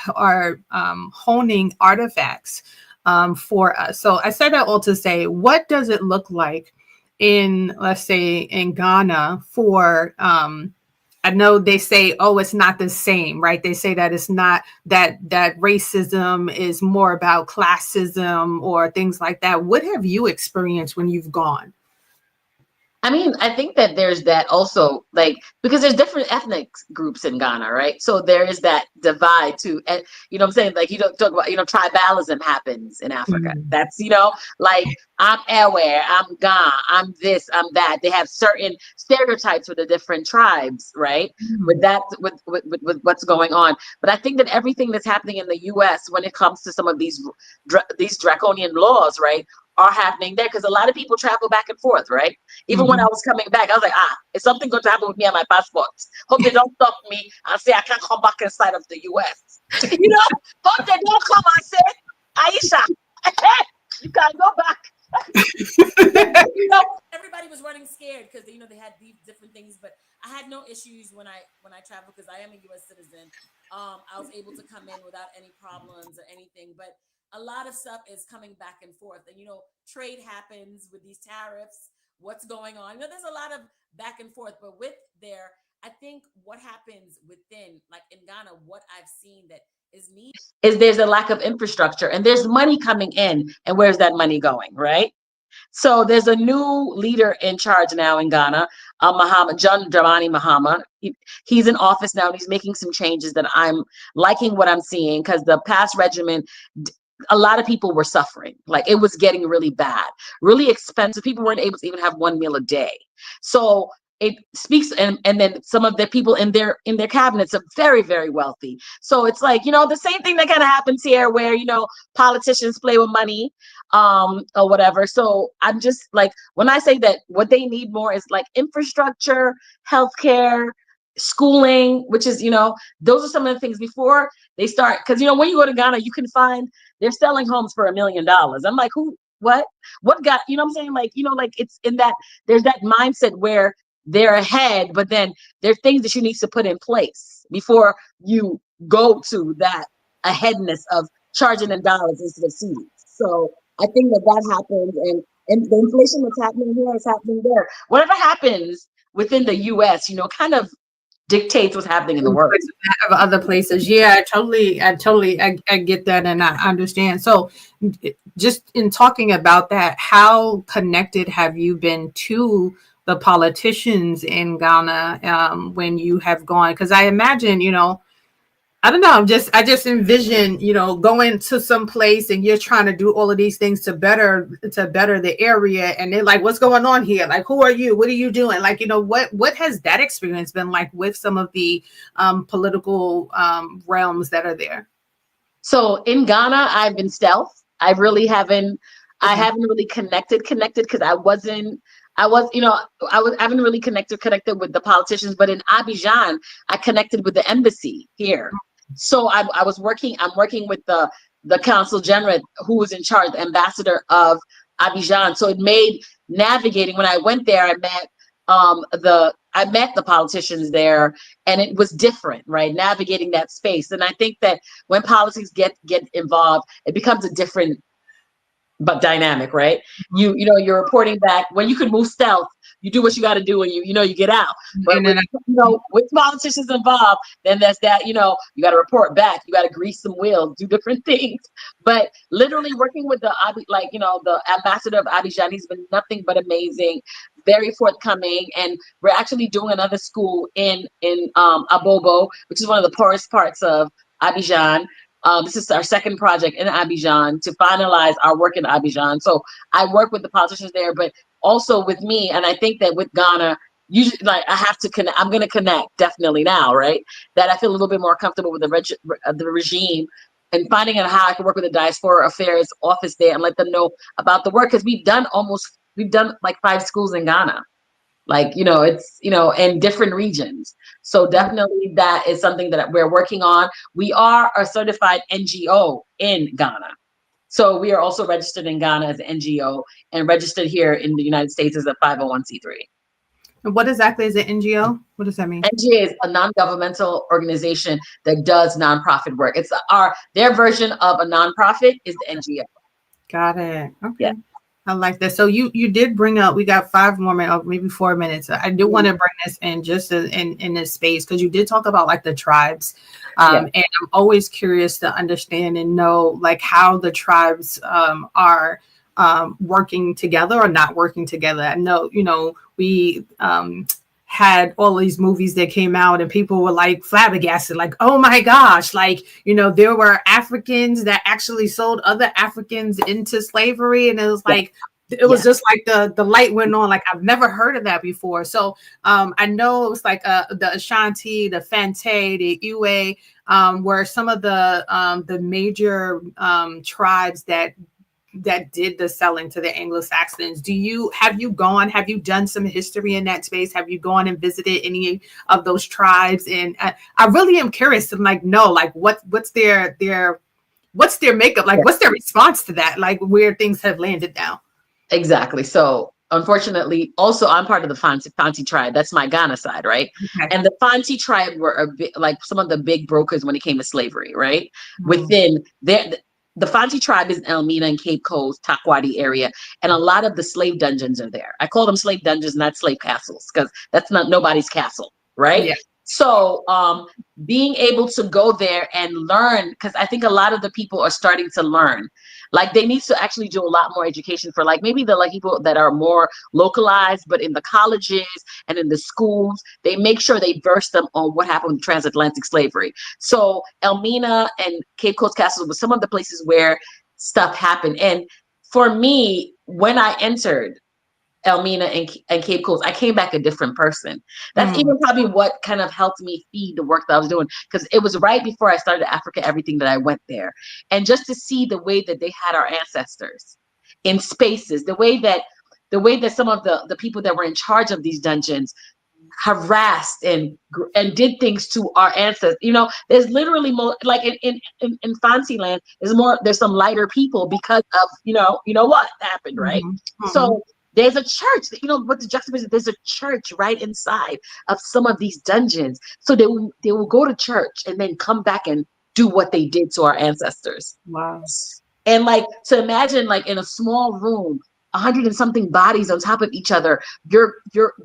honing artifacts for us. So I said that all to say, what does it look like in, let's say, in Ghana for I know they say, oh, it's not the same, right? They say that it's not, that racism is more about classism or things like that. What have you experienced when you've gone? I mean, I think that there's that also, like, because there's different ethnic groups in Ghana, right? So there is that divide too. And what I'm saying? Like, you don't talk about, tribalism happens in Africa. That's, like, I'm Ewe, I'm Ga, I'm this, I'm that. They have certain stereotypes with the different tribes, right? With that, with what's going on. But I think that everything that's happening in the US when it comes to some of these draconian laws, right, are happening there, because a lot of people travel back and forth, right? Even when I was coming back, I was like, is something going to happen with me and my passport? Hope they don't stop me and say I can't come back inside of the US. Hope they don't come and say, Aisha, you can't go back. Everybody was running scared because they had these different things, but I had no issues when I traveled because I am a U.S. citizen. I was able to come in without any problems or anything, but a lot of stuff is coming back and forth, and trade happens with these tariffs. What's going on? There's a lot of back and forth, but I think what happens within, like in Ghana, what I've seen that is needed is there's a lack of infrastructure, and there's money coming in, and where's that money going, right? So there's a new leader in charge now in Ghana, John Dramani Mahama. He's in office now, and he's making some changes that I'm liking what I'm seeing, because the past regimen, a lot of people were suffering. Like, it was getting really bad, really expensive. People weren't able to even have one meal a day. So it speaks, and then some of the people in their cabinets are very, very wealthy. So it's like, the same thing that kind of happens here, where, politicians play with money, or whatever. So I'm just like, when I say that what they need more is like infrastructure, healthcare, schooling, which is, those are some of the things before they start. Because, when you go to Ghana, you can find they're selling homes for $1 million. I'm like, what got, what I'm saying? Like, like it's in that, there's that mindset where they're ahead, but then there's things that you need to put in place before you go to that aheadness of charging in dollars instead of cedis. So I think that happens, and the inflation that's happening here is happening there. Whatever happens within the US, kind of dictates what's happening in the world. Other places. Yeah, I get that, and I understand. So just in talking about that, how connected have you been to the politicians in Ghana when you have gone? Because I imagine, I don't know, I just envision, going to some place and you're trying to do all of these things to better the area, and they're like, what's going on here? Like, who are you? What are you doing? Like, what has that experience been like with some of the political realms that are there? So in Ghana, I've been stealth. I really haven't. I haven't really connected because I haven't really connected with the politicians, but in Abidjan, I connected with the embassy here. So I'm working with the consul general who was in charge, the ambassador of Abidjan. So it made navigating, when I went there, I met the politicians there, and it was different, right? Navigating that space. And I think that when politics get involved, it becomes a different but dynamic, right? You're reporting back when you can move stealth. You do what you got to do, and you get out. But with politicians involved, then there's that. You got to report back. You got to grease some wheels, do different things. But literally working with the ambassador of Abidjan, he's been nothing but amazing, very forthcoming, and we're actually doing another school in Abobo, which is one of the poorest parts of Abidjan. This is our second project in Abidjan to finalize our work in Abidjan. So I work with the politicians there, but also with me. And I think that with Ghana, usually, like, I have to connect. I'm going to connect definitely now, right? That I feel a little bit more comfortable with the regime, and finding out how I can work with the diaspora affairs office there and let them know about the work, because we've done like 5 schools in Ghana. Like, it's, in different regions. So definitely that is something that we're working on. We are a certified NGO in Ghana. So we are also registered in Ghana as an NGO and registered here in the United States as a 501c3. And what exactly is an NGO? What does that mean? NGO is a non-governmental organization that does nonprofit work. It's their version of a nonprofit is the NGO. Got it. Okay. Yeah. I like that. So you did bring up, we got 5 more minutes, maybe 4 minutes. I do want to bring this in just in this space, because you did talk about like the tribes. And I'm always curious to understand and know like how the tribes are working together or not working together. I know, we had all these movies that came out and people were like flabbergasted, like, oh my gosh, like, there were Africans that actually sold other Africans into slavery. And it was like, it was just like the light went on. Like, I've never heard of that before. So I know it was like the Ashanti, the Fante, the Iwe, were some of the major tribes that did the selling to the Anglo-Saxons. Have you done some history in that space? Have you gone and visited any of those tribes? And I really am curious to know, like, what's their makeup? Like, what's their response to that? Like, where things have landed now? Exactly. So unfortunately, also I'm part of the Fanti tribe. That's my Ghana side, right? Okay. And the Fanti tribe were like some of the big brokers when it came to slavery, right? Mm-hmm. Within the Fanti tribe is in Elmina and Cape Coast, Takoradi area, and a lot of the slave dungeons are there. I call them slave dungeons, not slave castles, because that's not nobody's castle, right? Yeah. So being able to go there and learn, because I think a lot of the people are starting to learn. Like, they need to actually do a lot more education for like maybe the people that are more localized, but in the colleges and in the schools, they make sure they verse them on what happened with transatlantic slavery. So Elmina and Cape Coast Castle was some of the places where stuff happened. And for me, when I entered Elmina and Cape Coast, I came back a different person. That's even probably what kind of helped me feed the work that I was doing, because it was right before I started Africa Everything that I went there. And just to see the way that they had our ancestors in spaces, the way that some of the people that were in charge of these dungeons harassed and did things to our ancestors. There's literally more, like in Fantasyland, there's some lighter people because of what happened, right? Mm-hmm. So there's a church, what the juxtaposition, there's a church right inside of some of these dungeons. So they will go to church and then come back and do what they did to our ancestors. Wow. And like, to imagine, like, in a small room, 100 and something bodies on top of each other, you're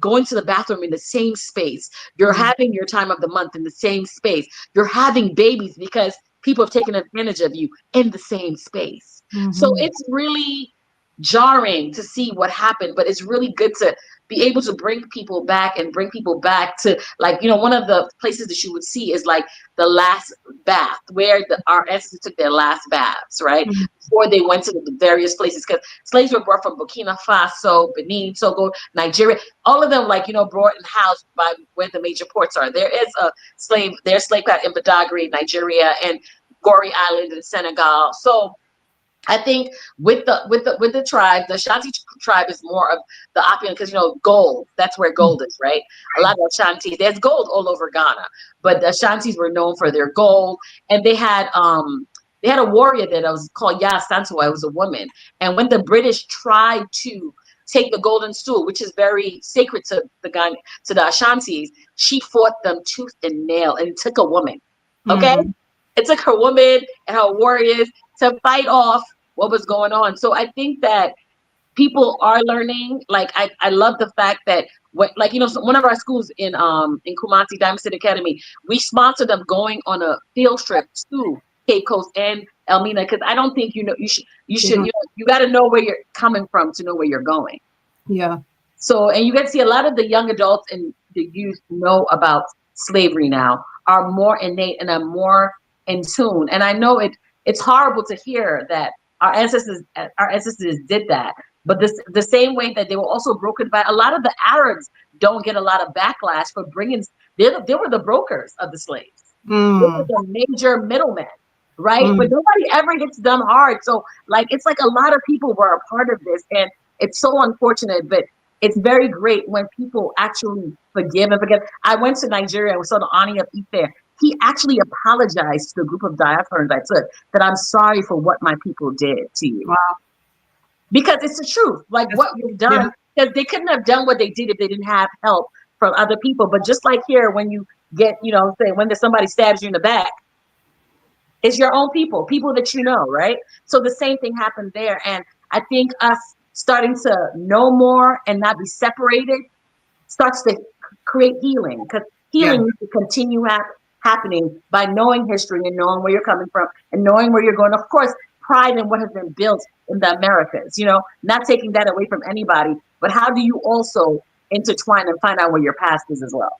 going to the bathroom in the same space. You're having your time of the month in the same space. You're having babies because people have taken advantage of you in the same space. Mm-hmm. So it's really jarring to see what happened, but it's really good to be able to bring people back to, like, one of the places that you would see is like the last bath, where our ancestors took their last baths, right? Mm-hmm. Before they went to the various places, because slaves were brought from Burkina Faso, Benin, Togo, Nigeria, all of them, like, brought and housed by where the major ports are. There's slave camp in Badagry, Nigeria, and Gori Island in Senegal. So I think with the tribe, the Ashanti tribe is more of the opulent because gold. That's where gold is, right? A lot of Ashanti, there's gold all over Ghana, but the Ashantis were known for their gold, and they had a warrior that was called Ya Santua. It was a woman, and when the British tried to take the golden stool, which is very sacred to the Ashantis, she fought them tooth and nail, and it took a woman. Okay, it took her woman and her warriors to fight off what was going on. So I think that people are learning. Like I love the fact that so one of our schools in Kumasi, Diamond City Academy, we sponsor them going on a field trip to Cape Coast and Elmina, because I don't think you should you got to know where you're coming from to know where you're going. Yeah. So, and you get to see a lot of the young adults and the youth know about slavery now, are more innate and are more in tune. And I know it's horrible to hear that our ancestors did that, but the same way that they were also broken by a lot of the Arabs don't get a lot of backlash for bringing. They were the brokers of the slaves. They were the major middlemen, right? But nobody ever hits them hard. So it's like a lot of people were a part of this, and it's so unfortunate, but it's very great when people actually forgive and forget. I went to Nigeria and we saw the Ani of Ife. He actually apologized to the group of diasporans I took that I'm sorry for what my people did to you. Wow. Because it's the truth. Like what we've done, because they couldn't have done what they did if they didn't have help from other people. But just like here, when you get, say when there's somebody stabs you in the back, it's your own people that right? So the same thing happened there. And I think us starting to know more and not be separated starts to create healing, because healing needs to continue happening by knowing history and knowing where you're coming from and knowing where you're going. Of course, pride in what has been built in the Americas, not taking that away from anybody, but how do you also intertwine and find out where your past is as well?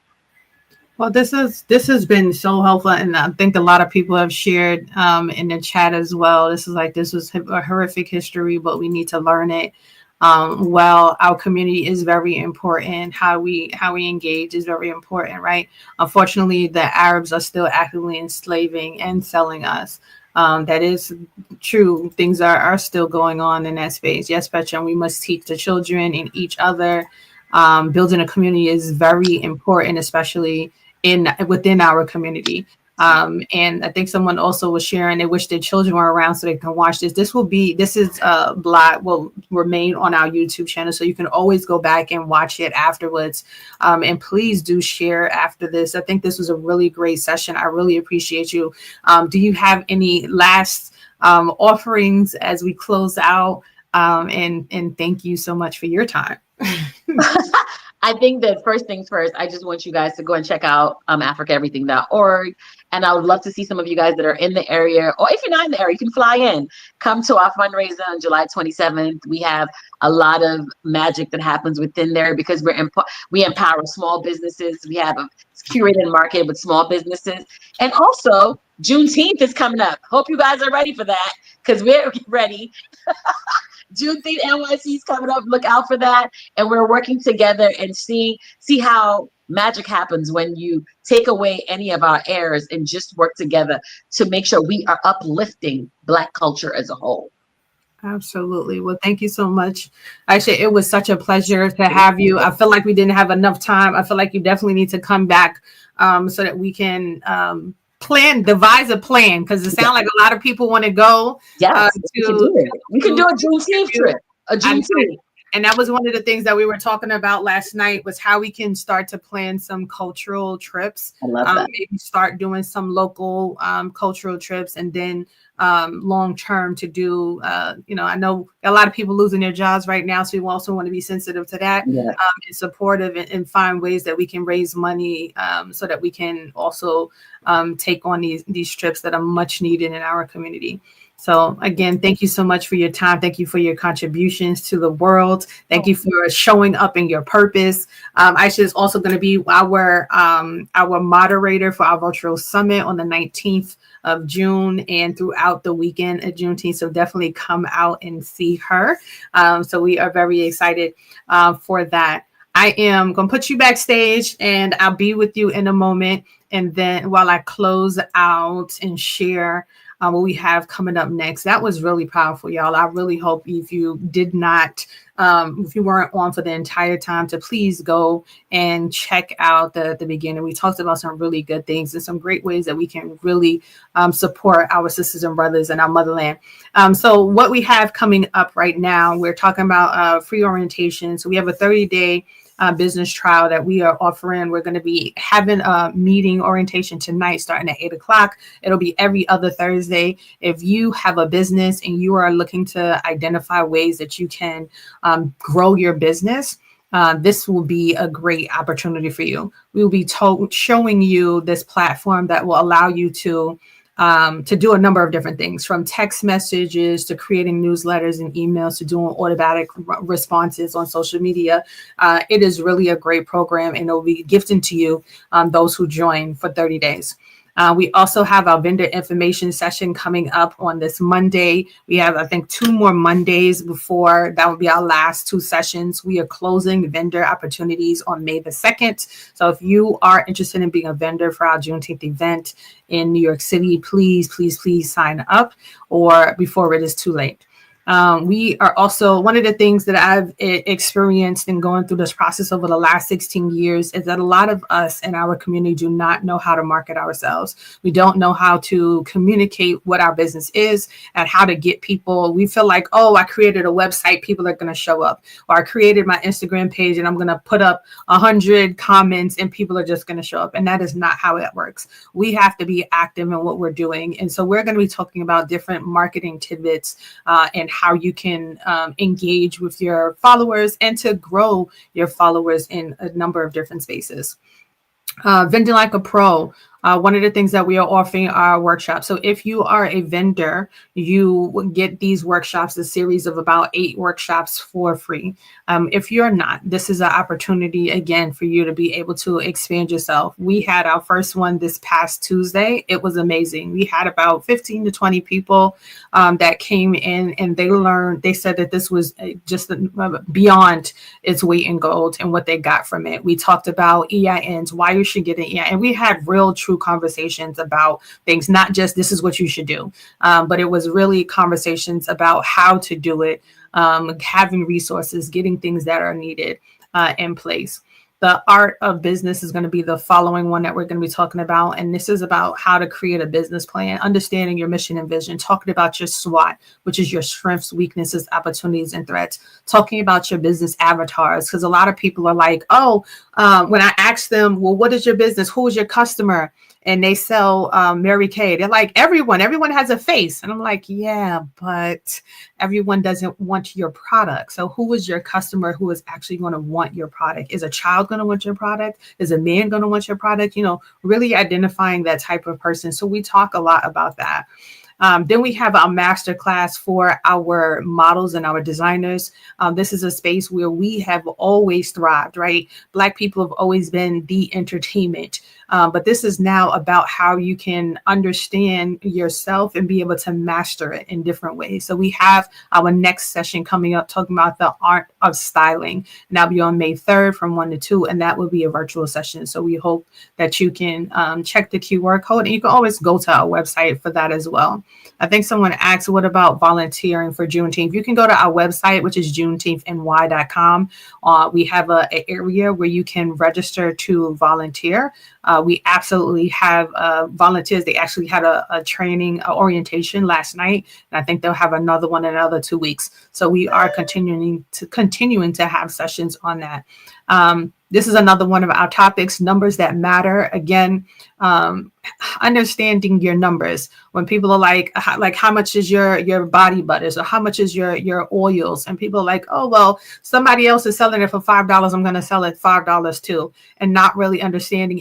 Well, this has been so helpful, and I think a lot of people have shared in the chat as well. This was a horrific history, but we need to learn it. Well, our community is very important. How we engage is very important, right? Unfortunately, the Arabs are still actively enslaving and selling us. That is true. Things are still going on in that space. Yes, Petra, we must teach the children and each other. Building a community is very important, especially within our community. And I think someone also was sharing they wish their children were around so they can watch this. This is will remain on our YouTube channel, so you can always go back and watch it afterwards. And please do share after this. I think this was a really great session. I really appreciate you. Do you have any last offerings as we close out? And thank you so much for your time. I think that first things first, I just want you guys to go and check out africaeverything.org. And I would love to see some of you guys that are in the area, or if you're not in the area, you can fly in. Come to our fundraiser on July 27th. We have a lot of magic that happens within there because we empower small businesses. We have a curated market with small businesses. And also, Juneteenth is coming up. Hope you guys are ready for that, because we're ready. Juneteenth NYC is coming up. Look out for that. And we're working together and see how magic happens when you take away any of our errors and just work together to make sure we are uplifting Black culture as a whole. Absolutely. Well, thank you so much, Aisha. It was such a pleasure to have you. I feel like we didn't have enough time. I feel like you definitely need to come back so that we can devise a plan, because it sounds like a lot of people want to go. Yes, we can do a Juneteenth trip. And that was one of the things that we were talking about last night, was how we can start to plan some cultural trips. I love that. Maybe start doing some local cultural trips, and then long term to do, I know a lot of people losing their jobs right now, so we also want to be sensitive to that, and supportive, and find ways that we can raise money so that we can also take on these trips that are much needed in our community. So again, thank you so much for your time. Thank you for your contributions to the world. Thank you for showing up in your purpose. Aisha is also going to be our moderator for our virtual summit on the 19th of June and throughout the weekend of Juneteenth. So definitely come out and see her. So we are very excited for that. I am going to put you backstage, and I'll be with you in a moment. And then while I close out and share what we have coming up next. That was really powerful, y'all. I really hope if you did not, if you weren't on for the entire time, to please go and check out the beginning. We talked about some really good things and some great ways that we can really support our sisters and brothers in our motherland. So what we have coming up right now, we're talking about free orientation. So we have a 30-day business trial that we are offering. We're going to be having a meeting orientation tonight starting at 8 o'clock. It'll be every other Thursday. If you have a business and you are looking to identify ways that you can grow your business, this will be a great opportunity for you. We will be showing you this platform that will allow you to do a number of different things, from text messages to creating newsletters and emails to doing automatic responses on social media. It is really a great program, and it will be gifted to you, those who join for 30 days. We also have our vendor information session coming up on this Monday. We have, I think, 2 more Mondays before that will be our last 2 sessions. We are closing vendor opportunities on May the 2nd. So if you are interested in being a vendor for our Juneteenth event in New York City, please, please, please sign up, or before it is too late. We are also, one of the things that I've experienced in going through this process over the last 16 years is that a lot of us in our community do not know how to market ourselves. We don't know how to communicate what our business is and how to get people. We feel like, oh, I created a website, people are going to show up. Or I created my Instagram page and I'm going to put up 100 comments and people are just going to show up. And that is not how it works. We have to be active in what we're doing. And so we're going to be talking about different marketing tidbits and how you can engage with your followers and to grow your followers in a number of different spaces. Vending like a pro. One of the things that we are offering are workshops. So if you are a vendor, you will get these workshops, a series of about 8 workshops for free. If you're not, this is an opportunity, again, for you to be able to expand yourself. We had our first one this past Tuesday. It was amazing. We had about 15 to 20 people that came in, and they learned, they said that this was just beyond its weight in gold and what they got from it. We talked about EINs, why you should get an EIN. And we had real, true conversations about things, not just this is what you should do, but it was really conversations about how to do it, having resources, getting things that are needed in place. The art of business is going to be the following one that we're going to be talking about. And this is about how to create a business plan, understanding your mission and vision, talking about your SWOT, which is your strengths, weaknesses, opportunities, and threats, talking about your business avatars. Because a lot of people are like, oh, when I ask them, well, what is your business? Who is your customer? And they sell Mary Kay. They're like, everyone has a face. And I'm like, yeah, but everyone doesn't want your product. So who is your customer who is actually going to want your product? Is a child going to want your product? Is a man going to want your product? You know, really identifying that type of person. So we talk a lot about that. Then we have our master class for our models and our designers. This is a space where we have always thrived, right? Black people have always been the entertainment. But this is now about how you can understand yourself and be able to master it in different ways. So we have our next session coming up talking about the art of styling. And that'll be on May 3rd from 1 to 2. And that will be a virtual session. So we hope that you can check the QR code. And you can always go to our website for that as well. I think someone asked, what about volunteering for Juneteenth? You can go to our website, which is JuneteenthNY.com. We have an area where you can register to volunteer. We absolutely have volunteers. They actually had a training orientation last night, and I think they'll have another one in another 2 weeks. So we are continuing to have sessions on that. This is another one of our topics, numbers that matter. Again, understanding your numbers. When people are like how much is your body butters, or how much is your oils? And people are like, oh, well, somebody else is selling it for $5. I'm going to sell it $5 too. And not really understanding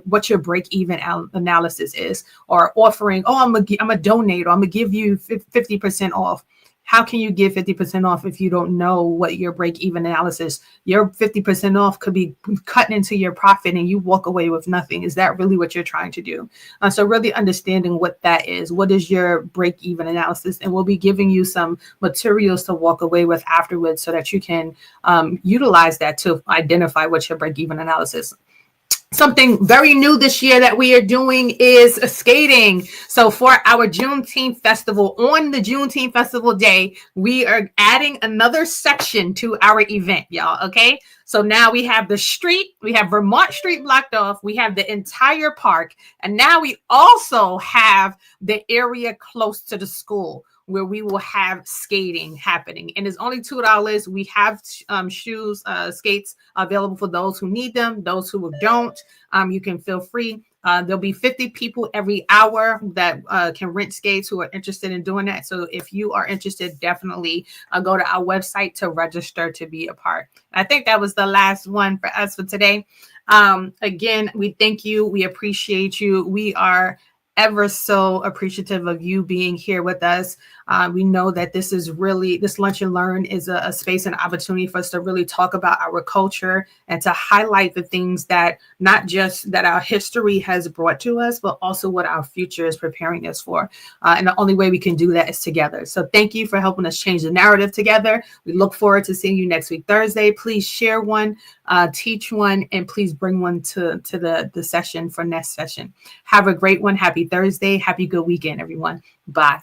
what your break-even analysis is, or offering, oh, I'm a donate, or I'm going to give you 50% off. How can you give 50% off if you don't know what your break-even analysis? Your 50% off could be cutting into your profit and you walk away with nothing. Is that really what you're trying to do? So really understanding what that is. What is your break-even analysis? And we'll be giving you some materials to walk away with afterwards so that you can utilize that to identify what's your break-even analysis. Something very new this year that we are doing is skating. So for our Juneteenth festival, on the Juneteenth festival day, we are adding another section to our event, y'all. Okay. So now we have the street, we have Vermont Street blocked off, we have the entire park, and now we also have the area close to the school where we will have skating happening. And it's only $2. We have shoes, skates available for those who need them. Those who don't, you can feel free. There'll be 50 people every hour that can rent skates who are interested in doing that. So if you are interested, definitely go to our website to register to be a part. I think that was the last one for us for today. Again, we thank you. We appreciate you. We are ever so appreciative of you being here with us. We know that this Lunch and Learn is a space and opportunity for us to really talk about our culture and to highlight the things that not just that our history has brought to us, but also what our future is preparing us for. And the only way we can do that is together. So thank you for helping us change the narrative together. We look forward to seeing you next week, Thursday. Please share one, teach one, and please bring one to the session for next session. Have a great one. Happy Thursday. Happy good weekend, everyone. Bye.